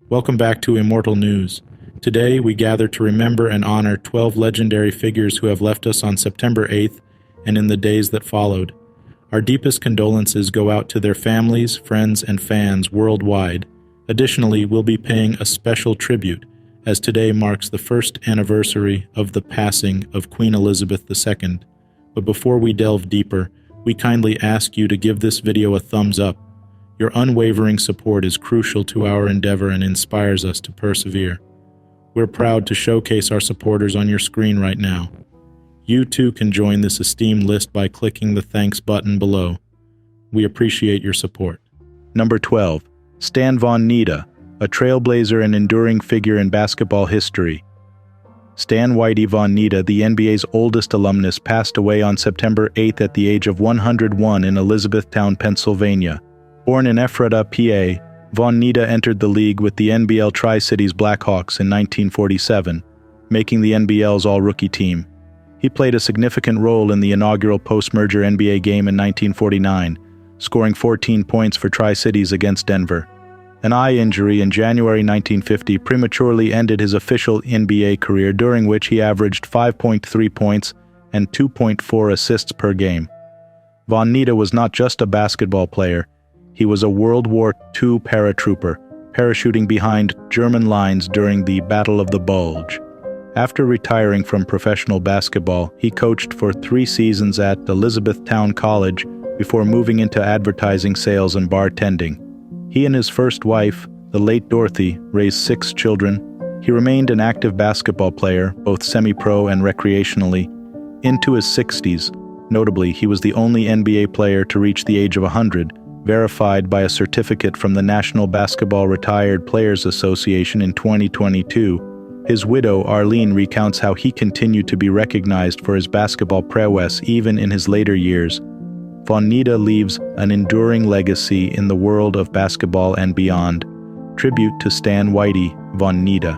Welcome back to Immortal News. Today, we gather to remember and honor 12 legendary figures who have left us on September 8th and in the days that followed. Our deepest condolences go out to their families, friends, and fans worldwide. Additionally, we'll be paying a special tribute, as today marks the first anniversary of the passing of Queen Elizabeth II. But before we delve deeper, we kindly ask you to give this video a thumbs up. Your unwavering support is crucial to our endeavor and inspires us to persevere. We're proud to showcase our supporters on your screen right now. You too can join this esteemed list by clicking the thanks button below. We appreciate your support. Number 12. Stan Von Nita, a trailblazer and enduring figure in basketball history. Stan Whitey Von Nita, the NBA's oldest alumnus, passed away on September 8th at the age of 101 in Elizabethtown, Pennsylvania. Born in Ephrata, PA, Von Nita entered the league with the NBL Tri-Cities Blackhawks in 1947, making the NBL's all-rookie team. He played a significant role in the inaugural post-merger NBA game in 1949, scoring 14 points for Tri-Cities against Denver. An eye injury in January 1950 prematurely ended his official NBA career, during which he averaged 5.3 points and 2.4 assists per game. Von Nita was not just a basketball player. He was a World War II paratrooper, parachuting behind German lines during the Battle of the Bulge. After retiring from professional basketball, he coached for 3 seasons at Elizabethtown College before moving into advertising sales and bartending. He and his first wife, the late Dorothy, raised 6 children. He remained an active basketball player, both semi-pro and recreationally, into his 60s. Notably, he was the only NBA player to reach the age of 100, verified by a certificate from the National Basketball Retired Players Association in 2022. His widow, Arlene, recounts how he continued to be recognized for his basketball prowess even in his later years. Von Nita leaves an enduring legacy in the world of basketball and beyond. Tribute to Stan Whitey Von Nita.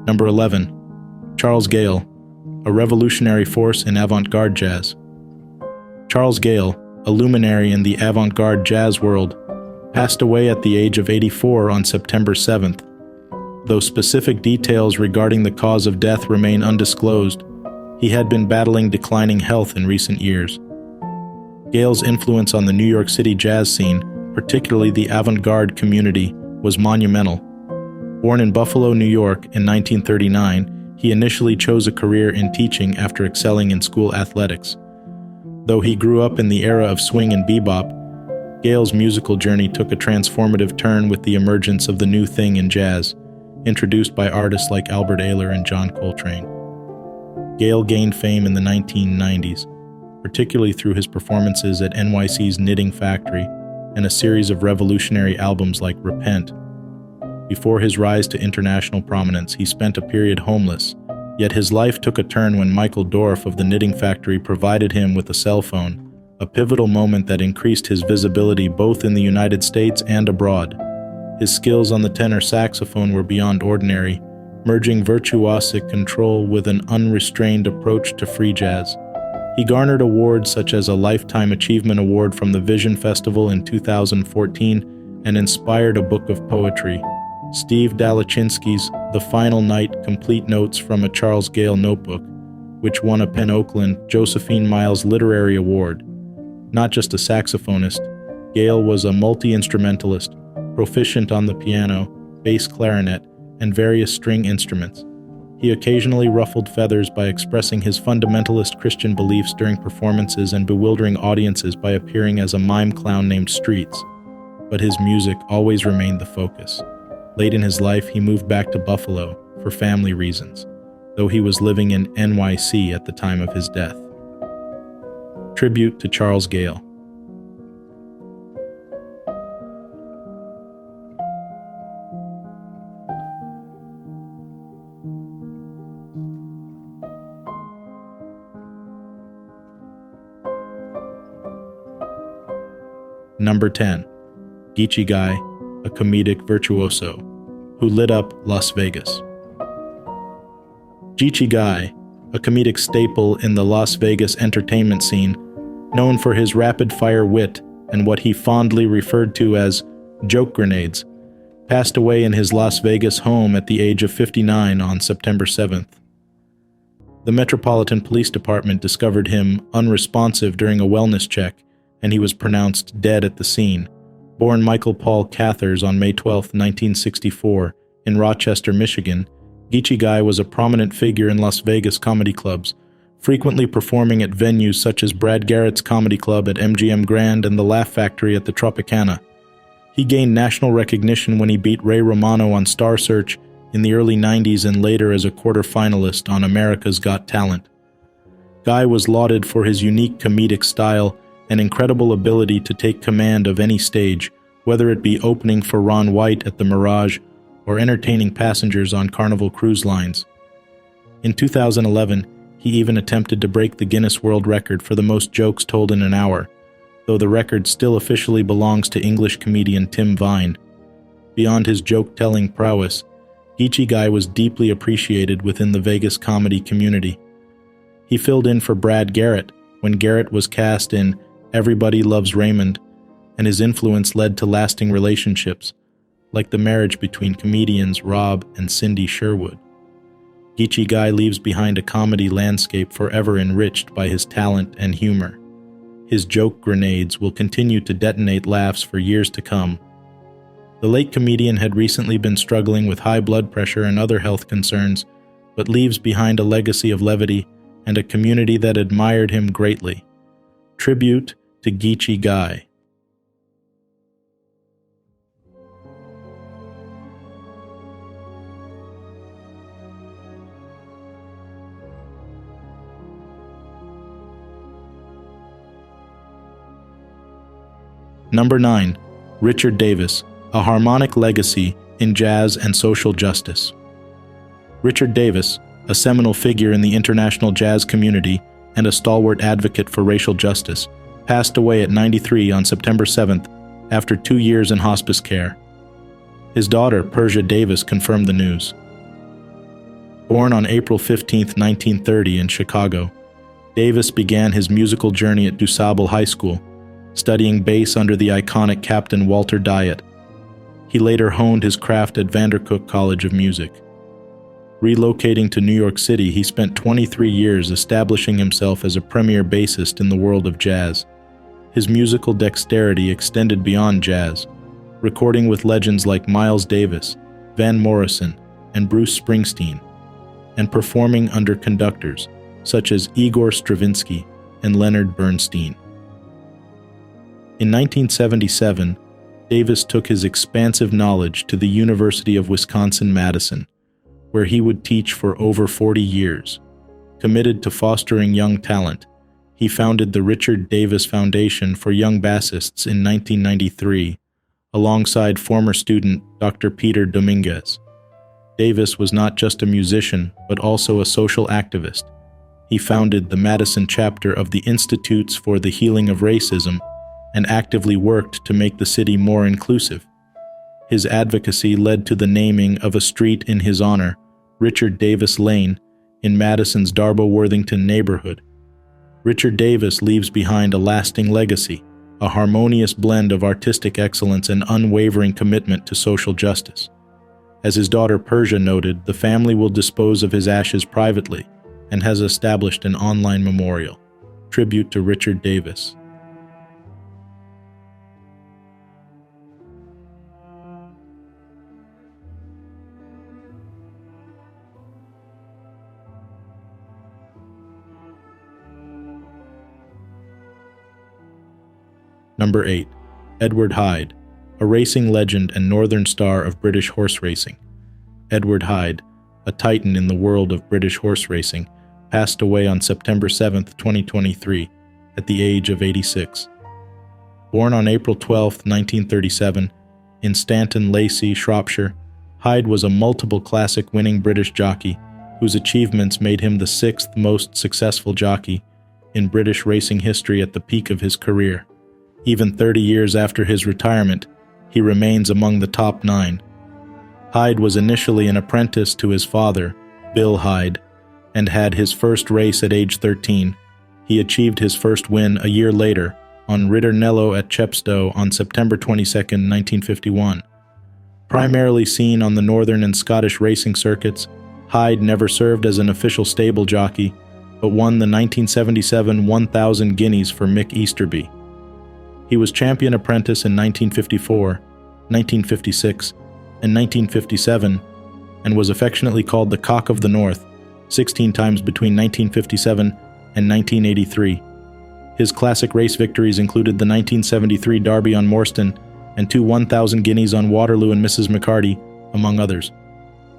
Number 11. Charles Gayle, a revolutionary force in avant-garde jazz. Charles Gayle, a luminary in the avant-garde jazz world, passed away at the age of 84 on September 7th. Though specific details regarding the cause of death remain undisclosed, he had been battling declining health in recent years. Gayle's influence on the New York City jazz scene, particularly the avant-garde community, was monumental. Born in Buffalo, New York in 1939, he initially chose a career in teaching after excelling in school athletics. Though he grew up in the era of swing and bebop, Gayle's musical journey took a transformative turn with the emergence of the new thing in jazz, introduced by artists like Albert Ayler and John Coltrane. Gayle gained fame in the 1990s, particularly through his performances at NYC's Knitting Factory and a series of revolutionary albums like Repent. Before his rise to international prominence, he spent a period homeless, yet his life took a turn when Michael Dorff of the Knitting Factory provided him with a cell phone, a pivotal moment that increased his visibility both in the United States and abroad. His skills on the tenor saxophone were beyond ordinary, merging virtuosic control with an unrestrained approach to free jazz. He garnered awards such as a Lifetime Achievement Award from the Vision Festival in 2014 and inspired a book of poetry, Steve Dalachinsky's The Final Night Complete Notes from a Charles Gayle Notebook, which won a Penn Oakland Josephine Miles Literary Award. Not just a saxophonist, Gayle was a multi-instrumentalist, proficient on the piano, bass clarinet, and various string instruments. He occasionally ruffled feathers by expressing his fundamentalist Christian beliefs during performances and bewildering audiences by appearing as a mime clown named Streets. But his music always remained the focus. Late in his life, he moved back to Buffalo for family reasons, though he was living in NYC at the time of his death. Tribute to Charles Gayle. Number 10. Ichigai, a comedic virtuoso. who lit up Las Vegas. Ichigai, a comedic staple in the Las Vegas entertainment scene, known for his rapid-fire wit and what he fondly referred to as joke grenades, passed away in his Las Vegas home at the age of 59 on September 7th. The Metropolitan Police Department discovered him unresponsive during a wellness check, and he was pronounced dead at the scene. Born Michael Paul Cathers on May 12, 1964, in Rochester, Michigan, Ichigai was a prominent figure in Las Vegas comedy clubs, frequently performing at venues such as Brad Garrett's Comedy Club at MGM Grand and the Laugh Factory at the Tropicana. He gained national recognition when he beat Ray Romano on Star Search in the early 90s and later as a quarter-finalist on America's Got Talent. Guy was lauded for his unique comedic style and incredible ability to take command of any stage, whether it be opening for Ron White at the Mirage or entertaining passengers on Carnival Cruise Lines. In 2011, he even attempted to break the Guinness World Record for the most jokes told in an hour, though the record still officially belongs to English comedian Tim Vine. Beyond his joke-telling prowess, Ichigai was deeply appreciated within the Vegas comedy community. He filled in for Brad Garrett when Garrett was cast in Everybody Loves Raymond, and his influence led to lasting relationships, like the marriage between comedians Rob and Cindy Sherwood. Ichigai leaves behind a comedy landscape forever enriched by his talent and humor. His joke grenades will continue to detonate laughs for years to come. The late comedian had recently been struggling with high blood pressure and other health concerns, but leaves behind a legacy of levity and a community that admired him greatly. Tribute to Ichigai. Number 9. Richard Davis, a harmonic legacy in jazz and social justice. Richard Davis, a seminal figure in the international jazz community and a stalwart advocate for racial justice, passed away at 93 on September 7th after 2 years in hospice care. His daughter, Persia Davis, confirmed the news. Born on April 15, 1930 in Chicago, Davis began his musical journey at DuSable High School, studying bass under the iconic Captain Walter Diet. He later honed his craft at Vandercook College of Music. Relocating to New York City, he spent 23 years establishing himself as a premier bassist in the world of jazz. His musical dexterity extended beyond jazz, recording with legends like Miles Davis, Van Morrison, and Bruce Springsteen, and performing under conductors such as Igor Stravinsky and Leonard Bernstein. In 1977, Davis took his expansive knowledge to the University of Wisconsin-Madison, where he would teach for over 40 years. Committed to fostering young talent, he founded the Richard Davis Foundation for Young Bassists in 1993, alongside former student Dr. Peter Dominguez. Davis was not just a musician, but also a social activist. He founded the Madison chapter of the Institutes for the Healing of Racism and actively worked to make the city more inclusive. His advocacy led to the naming of a street in his honor, Richard Davis Lane, in Madison's Darbo-Worthington neighborhood. Richard Davis leaves behind a lasting legacy, a harmonious blend of artistic excellence and unwavering commitment to social justice. As his daughter Persia noted, the family will dispose of his ashes privately and has established an online memorial. Tribute to Richard Davis. Number 8. Edward Hyde, a racing legend and northern star of British horse racing. Edward Hyde, a titan in the world of British horse racing, passed away on September 7, 2023, at the age of 86. Born on April 12, 1937, in Stanton Lacey, Shropshire, Hyde was a multiple classic-winning British jockey whose achievements made him the 6th most successful jockey in British racing history at the peak of his career. Even 30 years after his retirement, he remains among the top 9. Hyde was initially an apprentice to his father, Bill Hyde, and had his first race at age 13. He achieved his first win a year later on Ritornello at Chepstow on September 22, 1951. Primarily seen on the Northern and Scottish racing circuits, Hyde never served as an official stable jockey, but won the 1977 1,000 guineas for Mick Easterby. He was champion apprentice in 1954, 1956, and 1957, and was affectionately called the Cock of the North 16 times between 1957 and 1983. His classic race victories included the 1973 Derby on Morstan and 2 1,000 guineas on Waterloo and Mrs. McCarty, among others.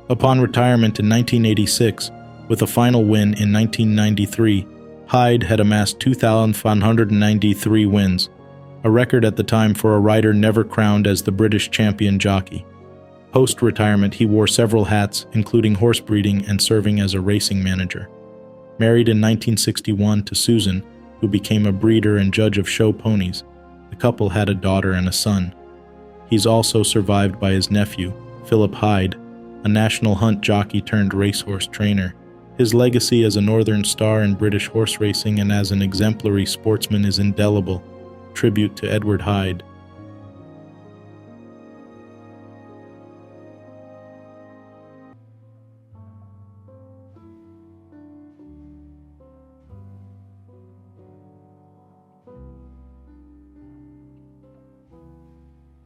Upon retirement in 1986, with a final win in 1993, Hyde had amassed 2,593 wins, a record at the time for a rider never crowned as the British champion jockey. Post-retirement, he wore several hats, including horse breeding and serving as a racing manager. Married in 1961 to Susan, who became a breeder and judge of show ponies, the couple had a daughter and a son. He's also survived by his nephew, Philip Hyde, a national hunt jockey turned racehorse trainer. His legacy as a Northern star in British horse racing and as an exemplary sportsman is indelible. Tribute to Edward Hyde.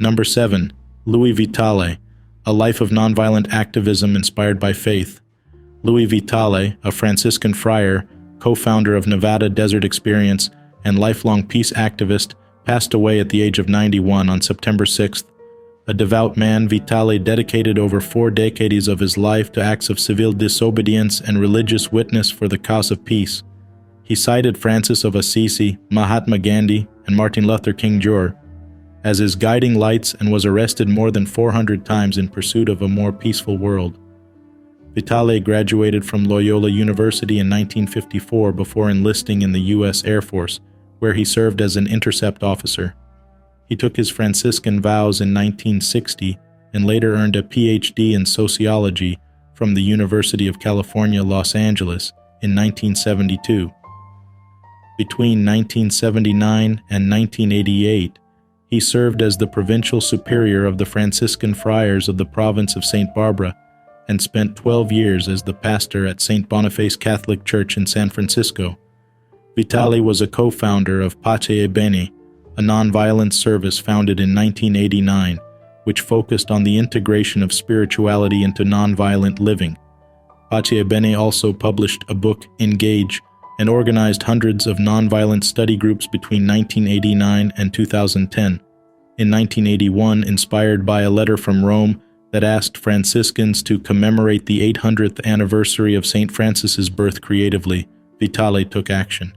Number 7. Louis Vitale, A Life of Nonviolent Activism Inspired by Faith. Louis Vitale, a Franciscan friar, co-founder of Nevada Desert Experience, and lifelong peace activist, passed away at the age of 91 on September 6th. A devout man, Vitale dedicated over 4 decades of his life to acts of civil disobedience and religious witness for the cause of peace. He cited Francis of Assisi, Mahatma Gandhi, and Martin Luther King Jr. as his guiding lights and was arrested more than 400 times in pursuit of a more peaceful world. Vitale graduated from Loyola University in 1954 before enlisting in the U.S. Air Force, where he served as an intercept officer. He took his Franciscan vows in 1960 and later earned a Ph.D. in sociology from the University of California, Los Angeles in 1972. Between 1979 and 1988, he served as the provincial superior of the Franciscan Friars of the province of St. Barbara and spent 12 years as the pastor at St. Boniface Catholic Church in San Francisco. Vitale was a co-founder of Pace e Bene, a nonviolence service founded in 1989, which focused on the integration of spirituality into nonviolent living. Pace e Bene also published a book, Engage, and organized hundreds of nonviolent study groups between 1989 and 2010. In 1981, inspired by a letter from Rome that asked Franciscans to commemorate the 800th anniversary of St. Francis's birth creatively, Vitale took action.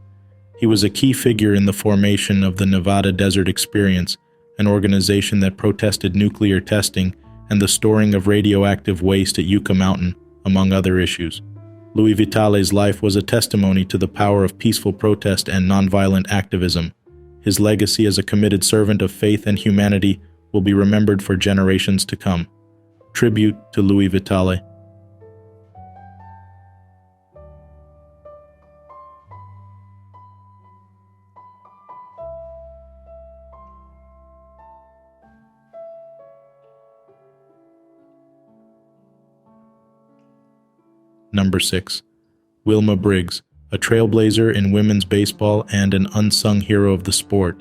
He was a key figure in the formation of the Nevada Desert Experience, an organization that protested nuclear testing and the storing of radioactive waste at Yucca Mountain, among other issues. Louis Vitale's life was a testimony to the power of peaceful protest and nonviolent activism. His legacy as a committed servant of faith and humanity will be remembered for generations to come. Tribute to Louis Vitale. Number 6. Wilma Briggs, a trailblazer in women's baseball and an unsung hero of the sport.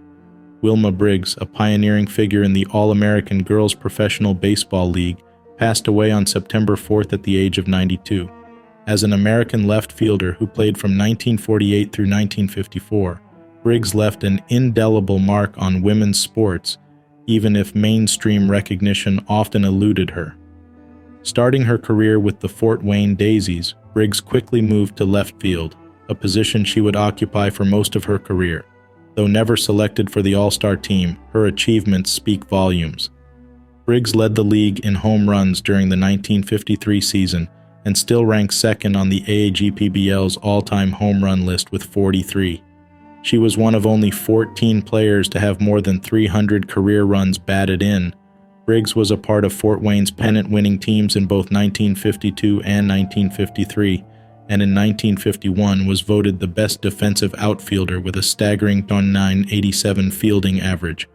Wilma Briggs, a pioneering figure in the All-American Girls Professional Baseball League, passed away on September 4th at the age of 92. As an American left fielder who played from 1948 through 1954, Briggs left an indelible mark on women's sports, even if mainstream recognition often eluded her. Starting her career with the Fort Wayne Daisies, Briggs quickly moved to left field, a position she would occupy for most of her career. Though never selected for the All-Star team, her achievements speak volumes. Briggs led the league in home runs during the 1953 season and still ranks second on the AAGPBL's all-time home run list with 43. She was one of only 14 players to have more than 300 career runs batted in, Briggs was a part of Fort Wayne's pennant-winning teams in both 1952 and 1953, and in 1951 was voted the best defensive outfielder with a staggering .987 fielding average.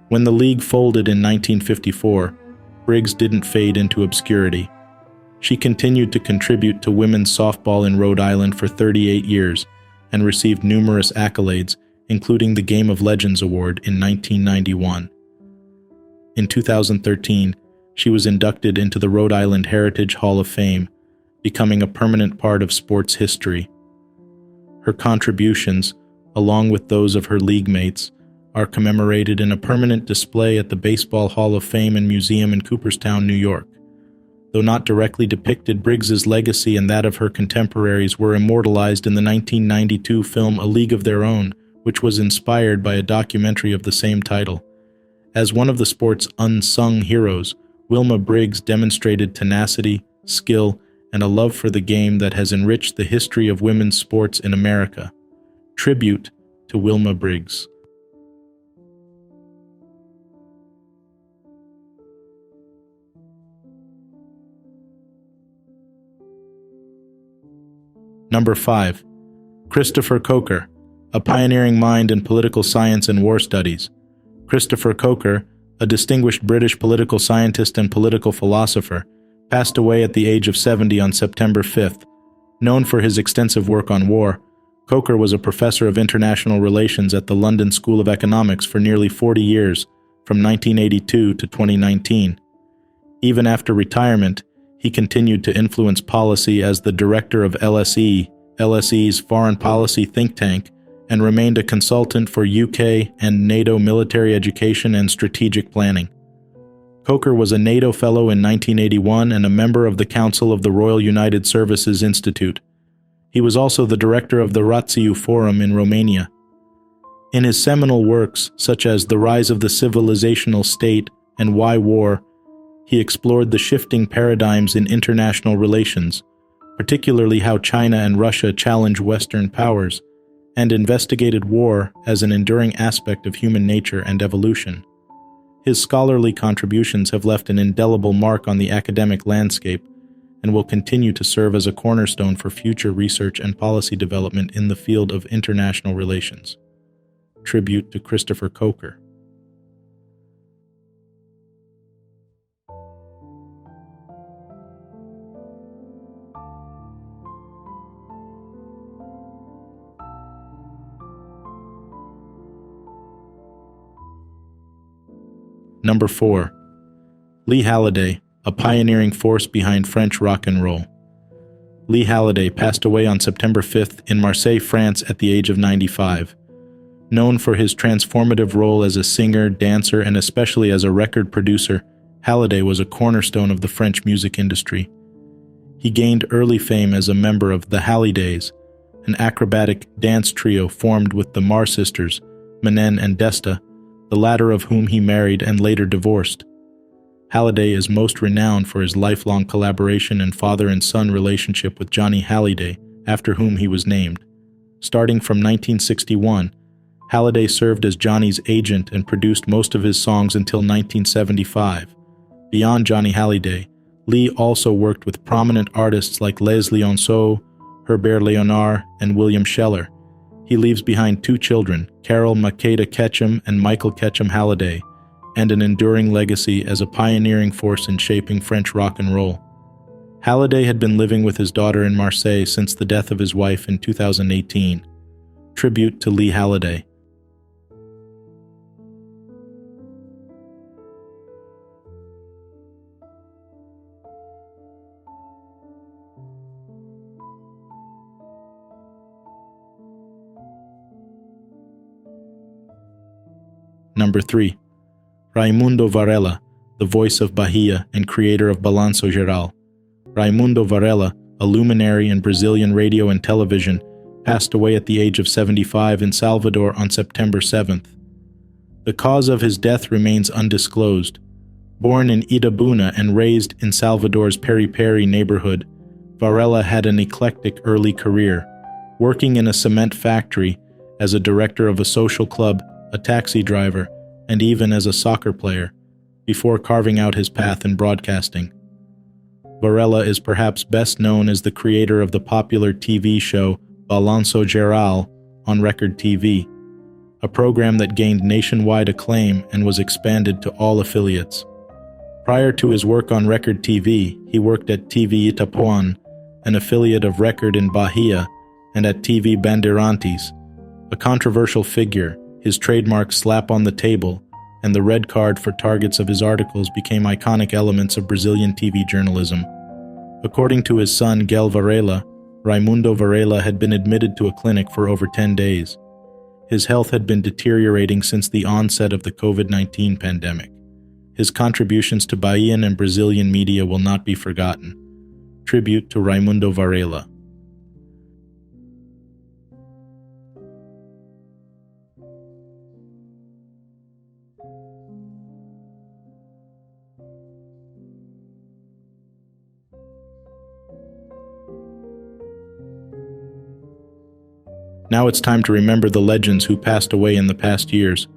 When the league folded in 1954, Briggs didn't fade into obscurity. She continued to contribute to women's softball in Rhode Island for 38 years and received numerous accolades, including the Game of Legends Award in 1991. In 2013, she was inducted into the Rhode Island Heritage Hall of Fame, becoming a permanent part of sports history. Her contributions, along with those of her league mates, are commemorated in a permanent display at the Baseball Hall of Fame and Museum in Cooperstown, New York. Though not directly depicted, Briggs's legacy and that of her contemporaries were immortalized in the 1992 film A League of Their Own, which was inspired by a documentary of the same title. As one of the sport's unsung heroes, Wilma Briggs demonstrated tenacity, skill, and a love for the game that has enriched the history of women's sports in America. Tribute to Wilma Briggs. Number 5. Christopher Coker, a pioneering mind in political science and war studies. Christopher Coker, a distinguished British political scientist and political philosopher, passed away at the age of 70 on September 5th. Known for his extensive work on war, Coker was a professor of international relations at the London School of Economics for nearly 40 years, from 1982 to 2019. Even after retirement, he continued to influence policy as the director of LSE, LSE's foreign policy think tank, and remained a consultant for UK and NATO military education and strategic planning. Coker was a NATO Fellow in 1981 and a member of the Council of the Royal United Services Institute. He was also the director of the Rațiu Forum in Romania. In his seminal works, such as The Rise of the Civilizational State and Why War, he explored the shifting paradigms in international relations, particularly how China and Russia challenge Western powers, and investigated war as an enduring aspect of human nature and evolution. His scholarly contributions have left an indelible mark on the academic landscape and will continue to serve as a cornerstone for future research and policy development in the field of international relations. Tribute to Christopher Coker. Number 4. Lee Halliday, a pioneering force behind French rock and roll. Lee Halliday passed away on September 5th in Marseille, France at the age of 95. Known for his transformative role as a singer, dancer, and especially as a record producer, Halliday was a cornerstone of the French music industry. He gained early fame as a member of the Hallidays, an acrobatic dance trio formed with the Mar sisters, Manen and Desta, the latter of whom he married and later divorced. Halliday is most renowned for his lifelong collaboration and father and son relationship with Johnny Halliday, after whom he was named. Starting from 1961, Halliday served as Johnny's agent and produced most of his songs until 1975. Beyond Johnny Halliday, Lee also worked with prominent artists like Les Lionceaux, Herbert Léonard, and William Scheller. He leaves behind 2 children, Carol Makeda Ketchum and Michael Ketchum Halliday, and an enduring legacy as a pioneering force in shaping French rock and roll. Halliday had been living with his daughter in Marseille since the death of his wife in 2018. Tribute to Lee Halliday. Number 3. Raymondo Varela, the voice of Bahia and creator of Balanço Geral. Raymondo Varela, a luminary in Brazilian radio and television, passed away at the age of 75 in Salvador on September 7th. The cause of his death remains undisclosed. Born in Itabuna and raised in Salvador's Peri-Peri neighborhood, Varela had an eclectic early career, working in a cement factory, as a director of a social club, a taxi driver, and even as a soccer player. before carving out his path in broadcasting. Varela is perhaps best known as the creator of the popular TV show Balanço Geral on Record TV, a program that gained nationwide acclaim and was expanded to all affiliates. Prior to his work on Record TV, he worked at TV Itapuan, an affiliate of Record in Bahia, and at TV Bandeirantes. A controversial figure, his trademark slap on the table and the red card for targets of his articles became iconic elements of Brazilian TV journalism. According to his son Gayle Varela, Raymondo Varela had been admitted to a clinic for over 10 days. His health had been deteriorating since the onset of the COVID-19 pandemic. His contributions to Bahian and Brazilian media will not be forgotten. Tribute to Raymondo Varela. Now it's time to remember the legends who passed away in the past years.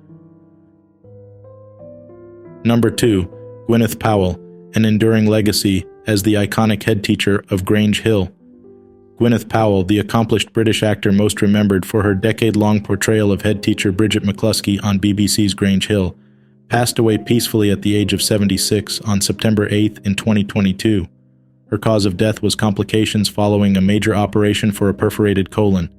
Number 2, Gwyneth Powell, an enduring legacy as the iconic head teacher of Grange Hill. Gwyneth Powell, the accomplished British actor most remembered for her decade-long portrayal of head teacher Bridget McCluskey on BBC's Grange Hill, passed away peacefully at the age of 76 on September 8th in 2022. Her cause of death was complications following a major operation for a perforated colon.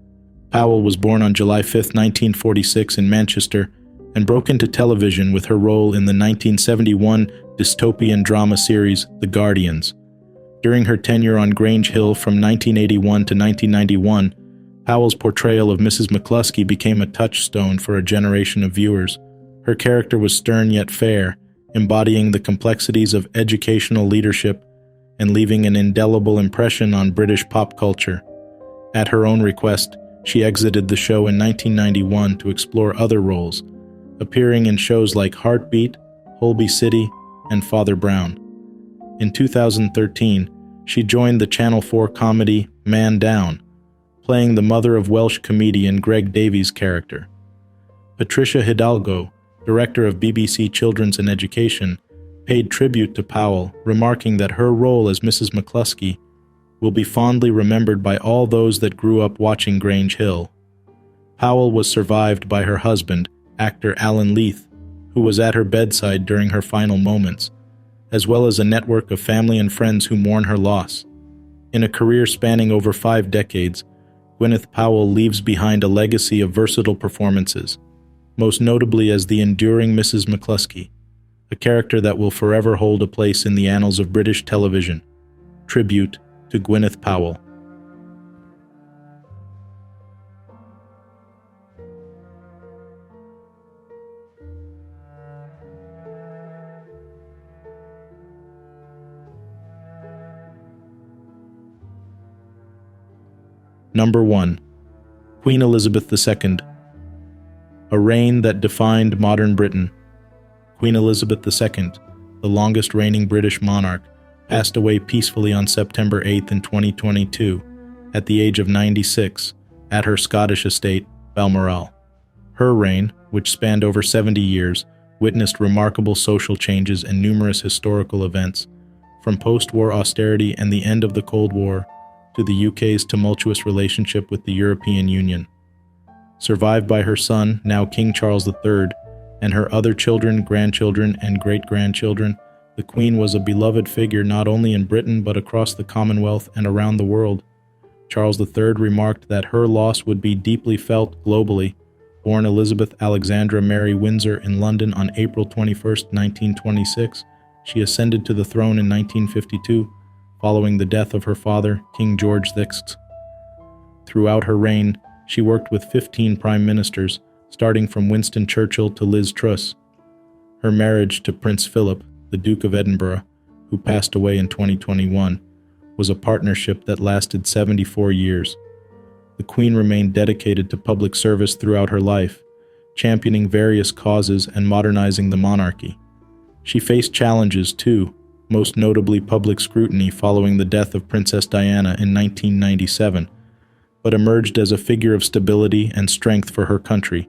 Powell was born on July 5, 1946 in Manchester, and broke into television with her role in the 1971 dystopian drama series The Guardians. During her tenure on Grange Hill from 1981 to 1991, Powell's portrayal of Mrs. McCluskey became a touchstone for a generation of viewers. Her character was stern yet fair, embodying the complexities of educational leadership and leaving an indelible impression on British pop culture. At her own request, she exited the show in 1991 to explore other roles, appearing in shows like Heartbeat, Holby City, and Father Brown. In 2013, she joined the Channel 4 comedy Man Down, playing the mother of Welsh comedian Greg Davies' character. Patricia Hidalgo, director of BBC Children's and Education, paid tribute to Powell, remarking that her role as Mrs. McCluskey will be fondly remembered by all those that grew up watching Grange Hill. Powell was survived by her husband, actor Alan Leith, who was at her bedside during her final moments, as well as a network of family and friends who mourn her loss. In a career spanning over 5 decades, Gwyneth Powell leaves behind a legacy of versatile performances, most notably as the enduring Mrs. McCluskey, a character that will forever hold a place in the annals of British television. Tribute to Gwyneth Powell. Number 1. Queen Elizabeth II. A reign that defined modern Britain. Queen Elizabeth II, the longest reigning British monarch, passed away peacefully on September 8th in 2022, at the age of 96, at her Scottish estate, Balmoral. Her reign, which spanned over 70 years, witnessed remarkable social changes and numerous historical events, from post-war austerity and the end of the Cold War to the UK's tumultuous relationship with the European Union. Survived by her son, now King Charles III, and her other children, grandchildren, and great-grandchildren, the Queen was a beloved figure not only in Britain but across the Commonwealth and around the world. Charles III remarked that her loss would be deeply felt globally. Born Elizabeth Alexandra Mary Windsor in London on April 21, 1926, she ascended to the throne in 1952, following the death of her father, King George VI. Throughout her reign, she worked with 15 prime ministers, starting from Winston Churchill to Liz Truss. Her marriage to Prince Philip, the Duke of Edinburgh, who passed away in 2021, was a partnership that lasted 74 years. The Queen remained dedicated to public service throughout her life, championing various causes and modernizing the monarchy. She faced challenges too, most notably public scrutiny following the death of Princess Diana in 1997, but emerged as a figure of stability and strength for her country.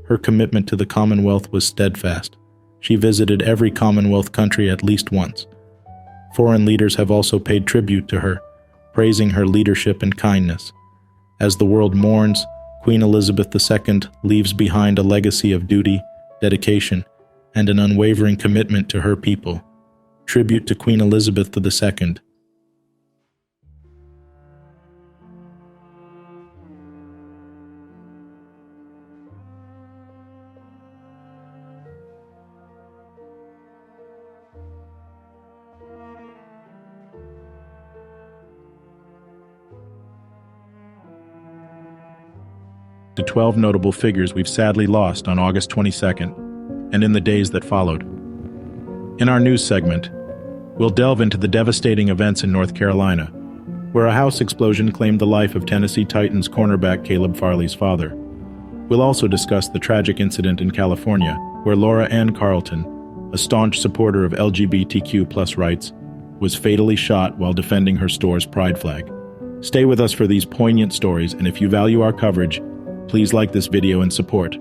Her commitment to the Commonwealth was steadfast. She visited every Commonwealth country at least once. Foreign leaders have also paid tribute to her, praising her leadership and kindness. As the world mourns, Queen Elizabeth II leaves behind a legacy of duty, dedication, and an unwavering commitment to her people. Tribute to Queen Elizabeth II. To 12 notable figures we've sadly lost on August 22nd, and in the days that followed. In our news segment, we'll delve into the devastating events in North Carolina, where a house explosion claimed the life of Tennessee Titans cornerback Caleb Farley's father. We'll also discuss the tragic incident in California, where Laura Ann Carlton, a staunch supporter of LGBTQ+ rights, was fatally shot while defending her store's pride flag. Stay with us for these poignant stories, and if you value our coverage, please like this video and support.